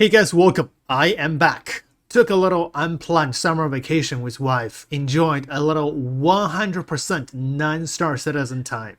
Hey guys, welcome. I am back. Took a little unplanned summer vacation with wife. Enjoyed a little 100% non-star citizen time.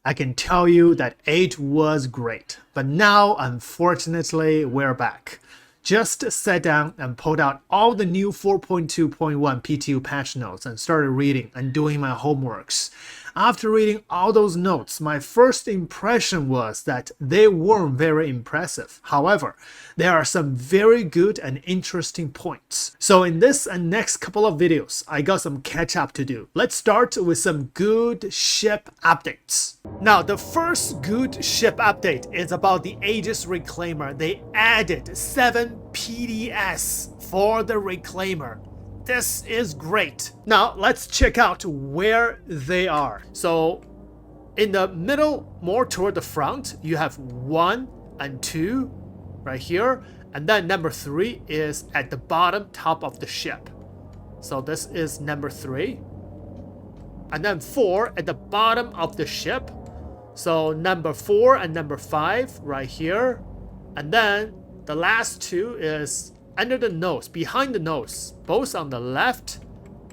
I can tell you that it was great. But now, unfortunately, we're back. Just sat down and pulled out all the new 4.2.1 PTU patch notes and started reading and doing my homeworks. After reading all those notes, my first impression was that they weren't very impressive. However, there are some very good and interesting points. So in this and next couple of videos, I got some catch up to do. Let's start with some good ship updates. Now, the first good ship update is about the Aegis Reclaimer. They added 7 PDS for the Reclaimer. This is great. Now let's check out where they are. So in the middle, more toward the front, you have 1 and 2 right here, and then number 3 is at the bottom top of the ship. So this is number 3, and then 4 at the bottom of the ship. So number 4 and number 5 right here, and then the last 2 is under the nose, behind the nose, both on the left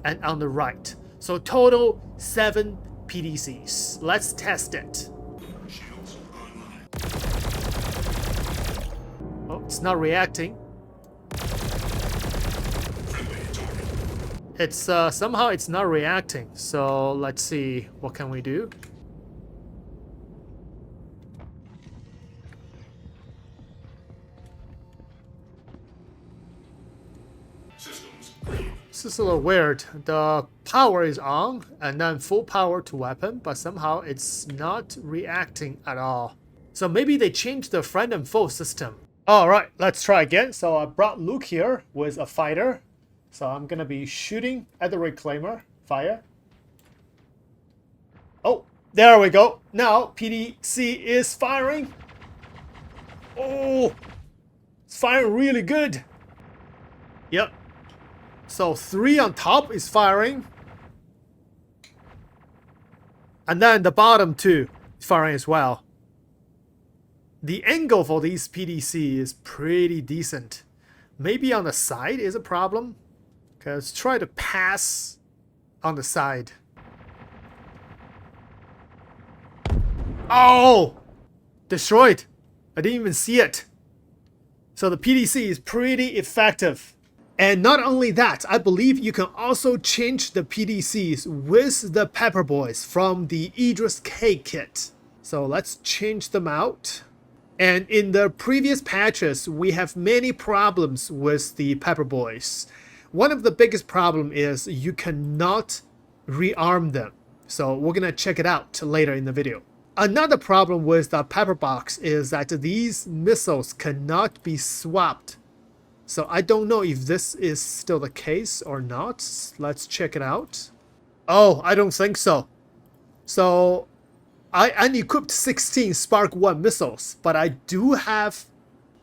and on the right. So total 7 PDCs. Let's test it. Oh, it's not reacting. It's somehow it's not reacting. So let's see, what can we do? This is a little weird. The power is on and then full power to weapon, but somehow it's not reacting at all. So maybe they changed the friend and foe system. Alright, let's try again. So I brought Luke here with a fighter. So I'm gonna be shooting at the Reclaimer. Fire. Oh, there we go. Now PDC is firing. Oh, it's firing really good. Yep. So 3 on top is firing. And then the bottom 2 is firing as well. The angle for these PDC is pretty decent. Maybe on the side is a problem. Okay, let's try to pass on the side. Oh! Destroyed. I didn't even see it. So the PDC is pretty effective. And not only that, I believe you can also change the PDCs with the Pepper Boys from the Idris K kit. So let's change them out. And in the previous patches, we have many problems with the Pepper Boys. One of the biggest problem is you cannot rearm them. So we're gonna check it out later in the video. Another problem with the Pepper Box is that these missiles cannot be swapped. So I don't know if this is still the case or not. Let's check it out. Oh, I don't think so. So I unequipped 16 Spark 1 missiles, but I do have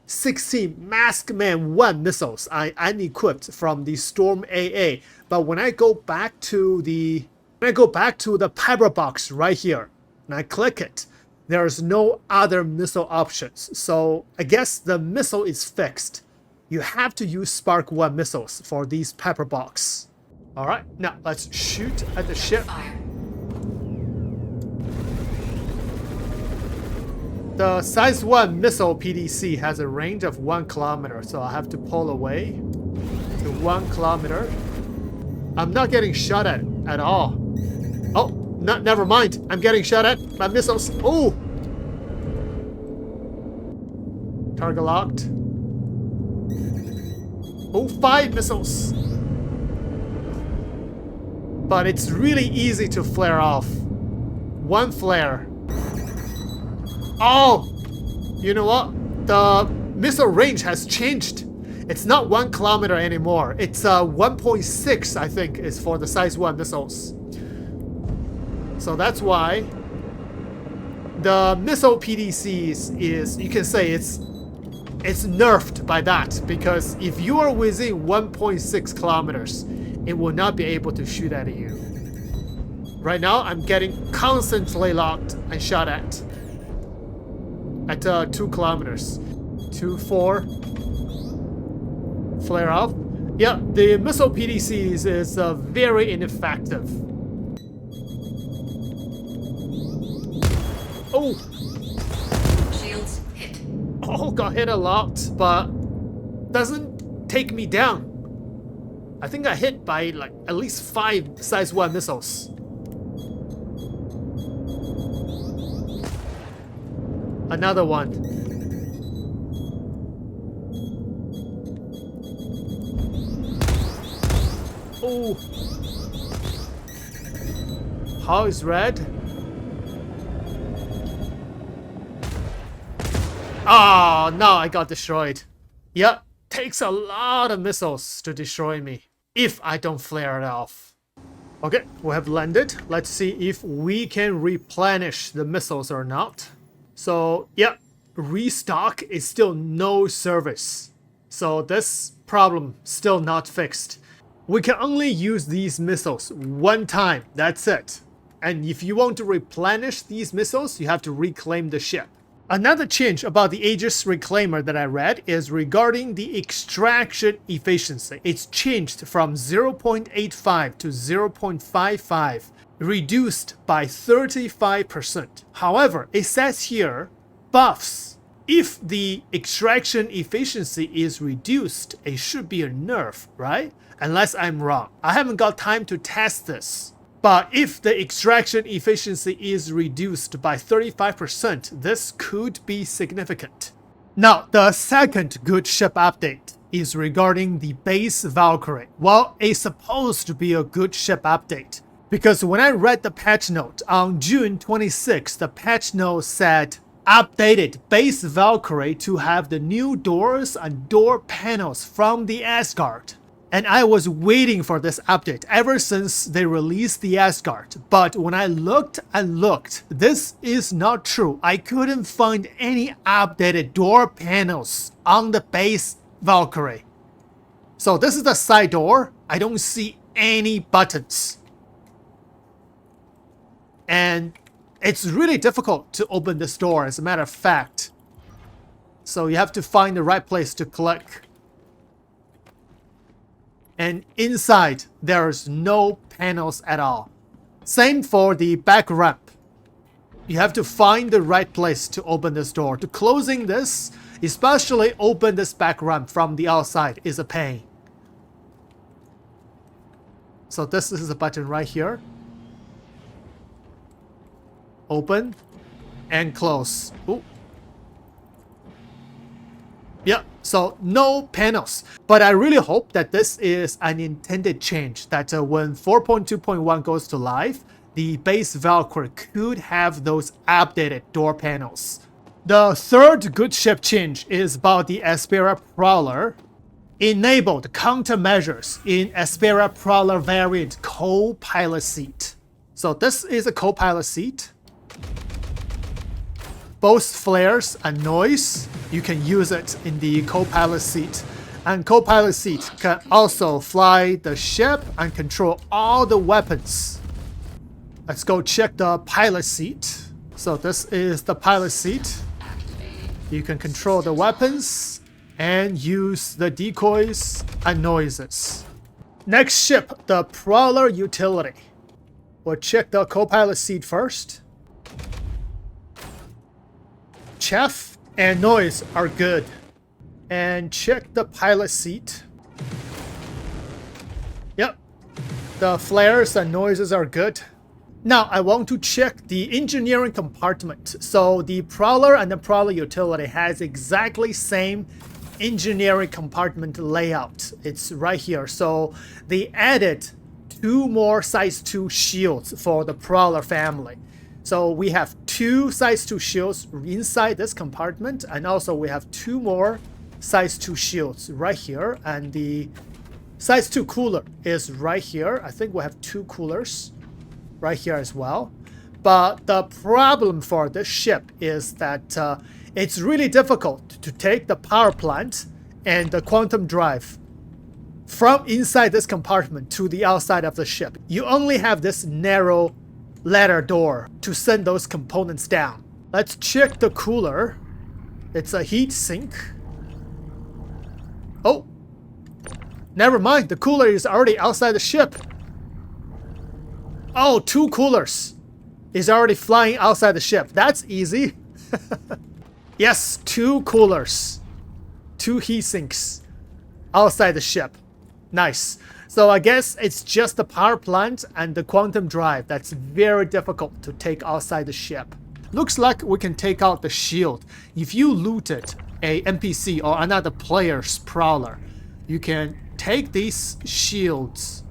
16 Maskman 1 missiles I unequipped from the Storm AA. But when I go back to the Pepper Box right here and I click it, there's no other missile options. So I guess the missile is fixed. You have to use Spark 1 missiles for these Pepper Box. Alright, now let's shoot at the ship. The size 1 missile PDC has a range of 1 kilometer, so I have to pull away to 1 kilometer. I'm not getting shot at all. Oh, never mind. I'm getting shot at by missiles. Oh! Target locked. Oh, 5 missiles. But it's really easy to flare off. 1 flare. Oh! You know what? The missile range has changed. It's not 1 kilometer anymore. It's 1.6, I think, is for the size 1 missiles. So that's why the missile PDCs is, you can say it's nerfed by that, because if you are within 1.6 kilometers, it will not be able to shoot at you. Right now, I'm getting constantly locked and shot at 2 kilometers. 2, 4. flare off. Yeah, the missile PDCs is very ineffective. Oh! Shields hit. Oh, got hit a lot, but doesn't take me down. I think I hit by like at least 5 size 1 missiles. Another one. Oh. How is red? Oh, no, I got destroyed. Yep, takes a lot of missiles to destroy me if I don't flare it off. Okay, we have landed. Let's see if we can replenish the missiles or not. So, yeah, restock is still no service. So this problem still not fixed. We can only use these missiles one time, that's it. And if you want to replenish these missiles, you have to reclaim the ship. Another change about the Aegis Reclaimer that I read is regarding the extraction efficiency. It's changed from 0.85 to 0.55, reduced by 35%. However, it says here, buffs. If the extraction efficiency is reduced, it should be a nerf, right? Unless I'm wrong. I haven't got time to test this. But if the extraction efficiency is reduced by 35%, this could be significant. Now, the second good ship update is regarding the base Valkyrie. Well, it's supposed to be a good ship update, because when I read the patch note on June 26th, the patch note said, updated base Valkyrie to have the new doors and door panels from the Asgard. And I was waiting for this update ever since they released the Asgard. But when I looked and looked, this is not true. I couldn't find any updated door panels on the base Valkyrie. So this is the side door. I don't see any buttons. And it's really difficult to open this door, as a matter of fact. So you have to find the right place to click. And inside, there's no panels at all. Same for the back ramp. You have to find the right place to open this door. To closing this, especially open this back ramp from the outside, is a pain. So this is a button right here. Open and close. Ooh. Yeah, so no panels. But I really hope that this is an intended change, that when 4.2.1 goes to live, the base Valkyrie could have those updated door panels. The third good ship change is about the Aspera Prowler. Enabled countermeasures in Aspera Prowler variant co-pilot seat. So this is a co-pilot seat. Both flares and noise, you can use it in the co-pilot seat. And co-pilot seat can also fly the ship and control all the weapons. Let's go check the pilot seat. So this is the pilot seat. You can control the weapons and use the decoys and noises. Next ship, the Prowler utility. We'll check the co-pilot seat first. Chaff and noise are good. And check the pilot seat. Yep, the flares and noises are good. Now I want to check the engineering compartment. So the Prowler and the Prowler utility has exactly same engineering compartment layout. It's right here. So they added 2 more size 2 shields for the Prowler family. So we have 2 size 2 shields inside this compartment, and also we have 2 more size 2 shields right here, and the size 2 cooler is right here. I think we have 2 coolers right here as well. But the problem for this ship is that it's really difficult to take the power plant and the quantum drive from inside this compartment to the outside of the ship. You only have this narrow ladder door to send those components down. Let's check the cooler. It's a heat sink. Oh, Never mind, the cooler is already outside the ship. Oh, 2 coolers is already flying outside the ship. That's easy. Yes, 2 coolers. 2 heat sinks outside the ship. Nice. So I guess it's just the power plant and the quantum drive that's very difficult to take outside the ship. Looks like we can take out the shield. If you looted a NPC or another player's Prowler, you can take these shields.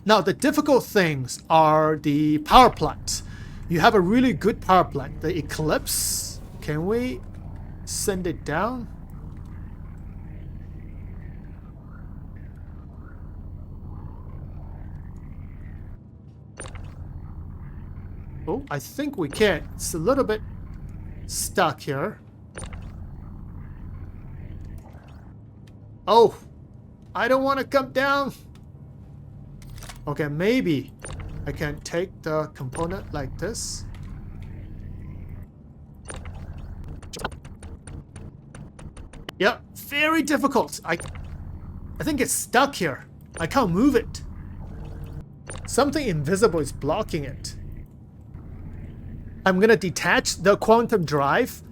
Now the difficult things are the power plant. You have a really good power plant, the Eclipse. Can we send it down? Oh, I think we can. It's a little bit stuck here. Oh, I don't want to come down. Okay, maybe I can take the component like this. Yep, very difficult. I think it's stuck here. I can't move it. Something invisible is blocking it. I'm gonna detach the quantum drive.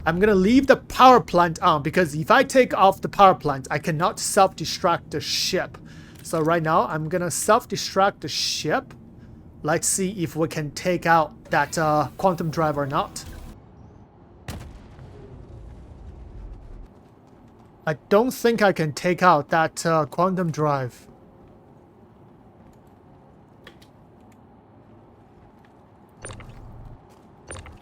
I'm gonna leave the power plant on because if I take off the power plant, I cannot self-destruct the ship. So right now, I'm gonna self-destruct the ship. Let's see if we can take out that quantum drive or not. I don't think I can take out that quantum drive.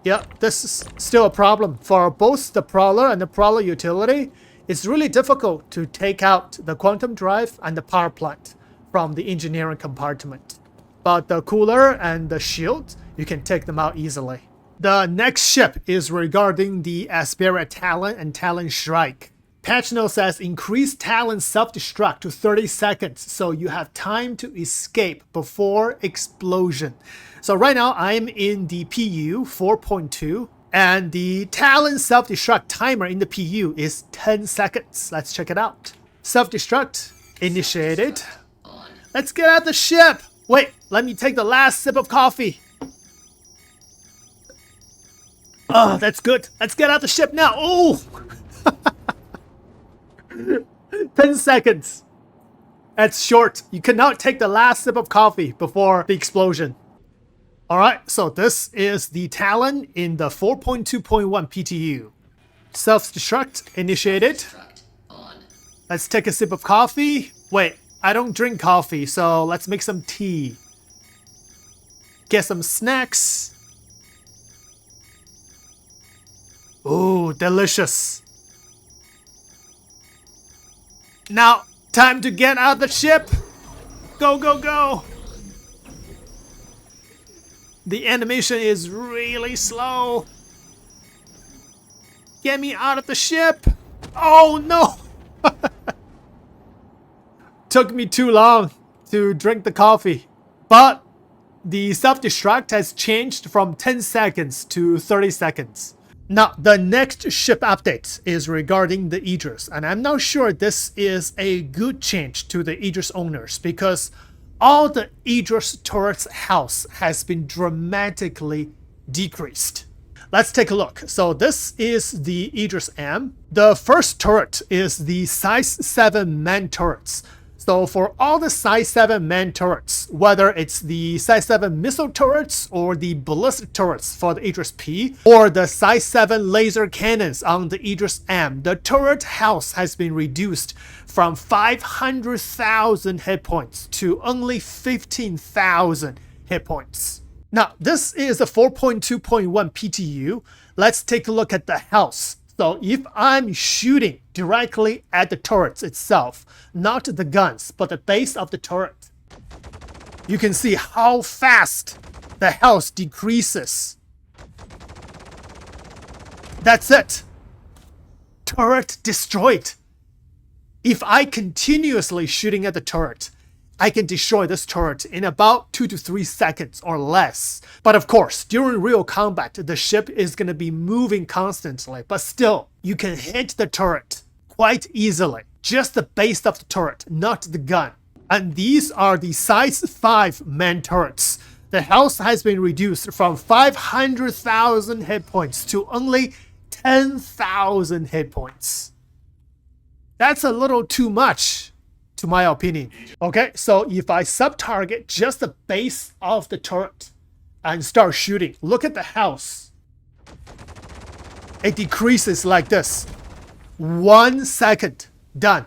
Yeah, this is still a problem. For both the Prowler and the Prowler utility, it's really difficult to take out the quantum drive and the power plant from the engineering compartment. But the cooler and the shield, you can take them out easily. The next ship is regarding the Asperia Talon and Talon Shrike. Patch note says increase Talon self-destruct to 30 seconds so you have time to escape before explosion. So right now I'm in the PU 4.2 and the Talon self-destruct timer in the PU is 10 seconds. Let's check it out. Self-destruct initiated. Let's get out the ship. Wait, let me take the last sip of coffee. Oh, that's good. Let's get out the ship now. Oh! 10 seconds. That's short. You cannot take the last sip of coffee before the explosion. Alright, so this is the Talon in the 4.2.1 PTU. Self-destruct initiated. Let's take a sip of coffee. Wait, I don't drink coffee, so let's make some tea. Get some snacks. Ooh, delicious. Now, time to get out the ship. Go, go, go. The animation is really slow. Get me out of the ship. Oh, no. Took me too long to drink the coffee. But the self-destruct has changed from 10 seconds to 30 seconds. Now, the next ship update is regarding the Idris, and I'm not sure this is a good change to the Idris owners because all the Idris turret's health has been dramatically decreased. Let's take a look. So this is the Idris M. The first turret is the size 7 man turrets. So for all the size 7 man turrets, whether it's the size 7 missile turrets or the ballistic turrets for the Idris P, or the size 7 laser cannons on the Idris M, the turret health has been reduced from 500,000 hit points to only 15,000 hit points. Now, this is a 4.2.1 PTU. Let's take a look at the health. So if I'm shooting directly at the turrets itself, not the guns, but the base of the turret, you can see how fast the health decreases. That's it. Turret destroyed. If I continuously shooting at the turret, I can destroy this turret in about 2 to 3 seconds or less. But of course, during real combat, the ship is going to be moving constantly. But still, you can hit the turret quite easily just the base of the turret, not the gun. And these are the size 5 main turrets. The health has been reduced from 500,000 hit points to only 10,000 hit points. That's a little too much, to my opinion. Okay, so if I sub-target just the base of the turret and start shooting, look at the health. It decreases like this. 1 second, done.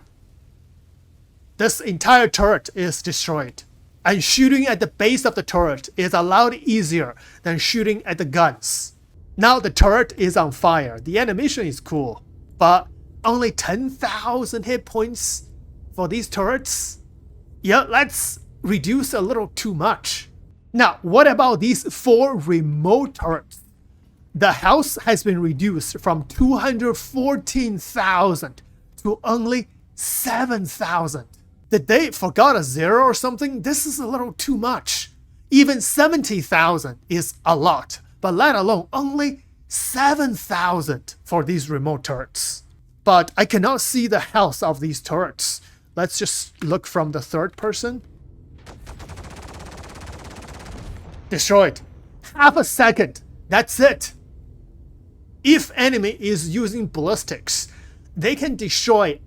This entire turret is destroyed. And shooting at the base of the turret is a lot easier than shooting at the guns. Now the turret is on fire. The animation is cool, but only 10,000 hit points for these turrets? Yeah, let's reduce a little too much. Now, what about these 4 remote turrets? The health has been reduced from 214,000 to only 7,000. Did they forgot a 0 or something? This is a little too much. Even 70,000 is a lot, but let alone only 7,000 for these remote turrets. But I cannot see the health of these turrets. Let's just look from the third person. Destroyed. Half a second. That's it. If enemy is using ballistics, they can destroy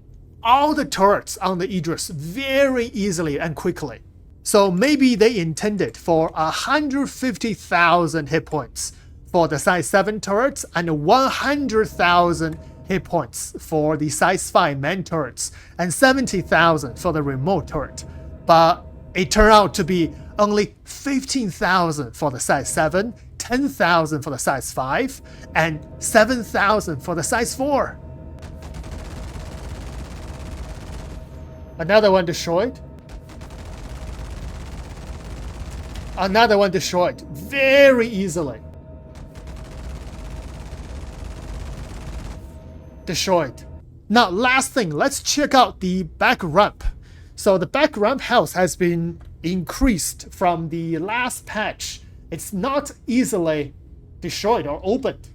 all the turrets on the Idris very easily and quickly. So maybe they intended for 150,000 hit points for the size 7 turrets and 100,000 hit points for the size 5 main turrets and 70,000 for the remote turret. But it turned out to be only 15,000 for the size 7, 10,000 for the size 5, and 7,000 for the size 4. Another one destroyed. Another one destroyed very easily. Destroyed. Now, last thing, let's check out the back ramp. So the back ramp health has been increased from the last patch. It's not easily destroyed or opened.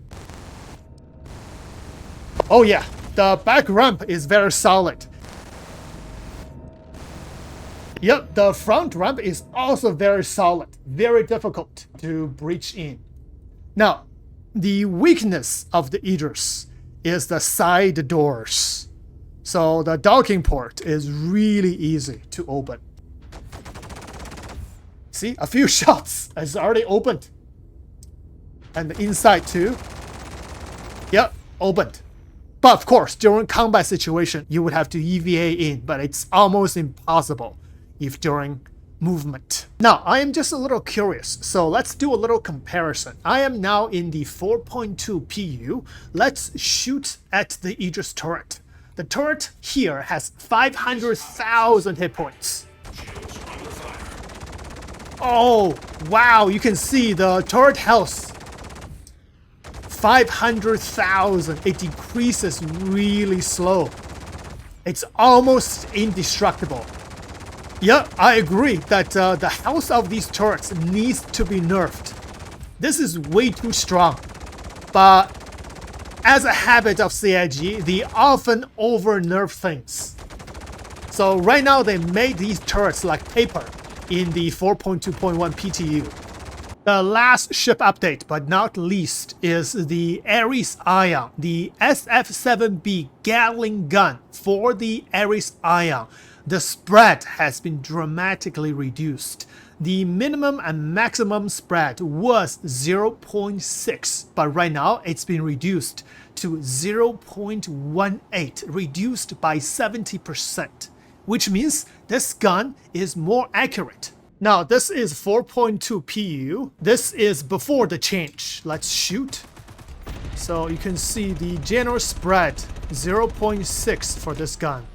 Oh yeah, the back ramp is very solid. Yep, the front ramp is also very solid, very difficult to breach in. Now, the weakness of the Idris is the side doors. So the docking port is really easy to open. See, a few shots is already opened. And the inside too. Yep, opened. But of course, during combat situation, you would have to EVA in, but it's almost impossible if during movement. Now, I am just a little curious, so let's do a little comparison. I am now in the 4.2 PU. Let's shoot at the Idris turret. The turret here has 500,000 hit points. Oh, wow, you can see the turret health. 500,000. It decreases really slow. It's almost indestructible. Yeah, I agree that the health of these turrets needs to be nerfed. This is way too strong. But as a habit of CIG, they often over-nerf things. So right now they made these turrets like paper in the 4.2.1 PTU. The last ship update, but not least, is the Ares Ion, the SF-7B Gatling gun for the Ares Ion. The spread has been dramatically reduced. The minimum and maximum spread was 0.6, but right now it's been reduced to 0.18, reduced by 70%, which means this gun is more accurate. Now, this is 4.2 PU. This is before the change. Let's shoot. So you can see the general spread, 0.6 for this gun.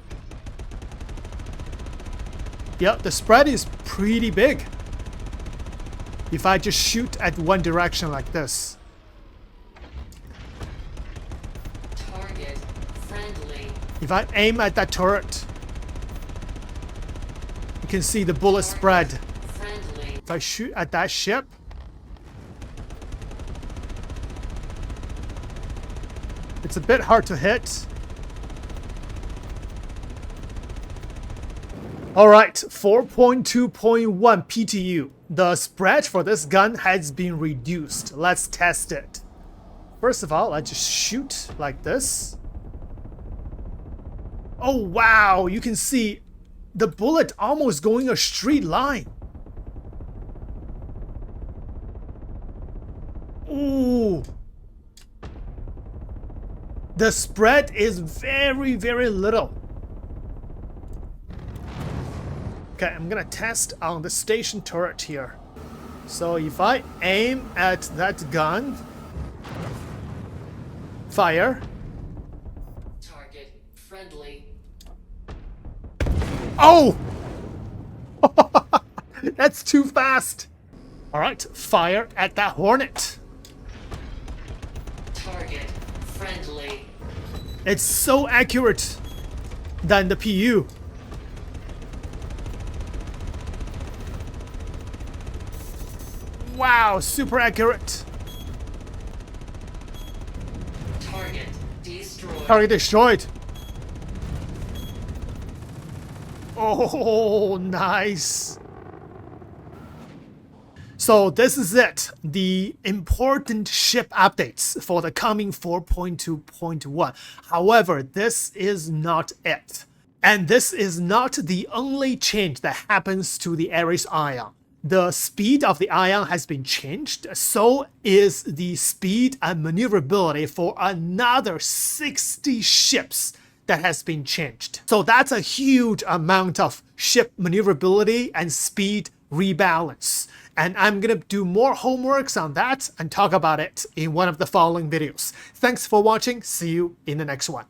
Yep, the spread is pretty big. If I just shoot at one direction like this. Target friendly. If I aim at that turret, you can see the bullet spread. Friendly. If I shoot at that ship, it's a bit hard to hit. Alright, 4.2.1 PTU. The spread for this gun has been reduced. Let's test it. First of all, let's just shoot like this. Oh wow, you can see the bullet almost going a straight line. Ooh. The spread is very, very little. Okay, I'm gonna test on the station turret here. So if I aim at that gun, fire. Target friendly. Oh! That's too fast. All right, fire at that hornet. Target friendly. It's so accurate than the PU. Wow, super accurate. Target destroyed. Target destroyed. Oh, nice. So this is it, the important ship updates for the coming 4.2.1. However, this is not it. And this is not the only change that happens to the Ares Ion. The speed of the Ion has been changed, so is the speed and maneuverability for another 60 ships that has been changed. So that's a huge amount of ship maneuverability and speed rebalance. And I'm gonna do more homeworks on that and talk about it in one of the following videos. Thanks for watching. See you in the next one.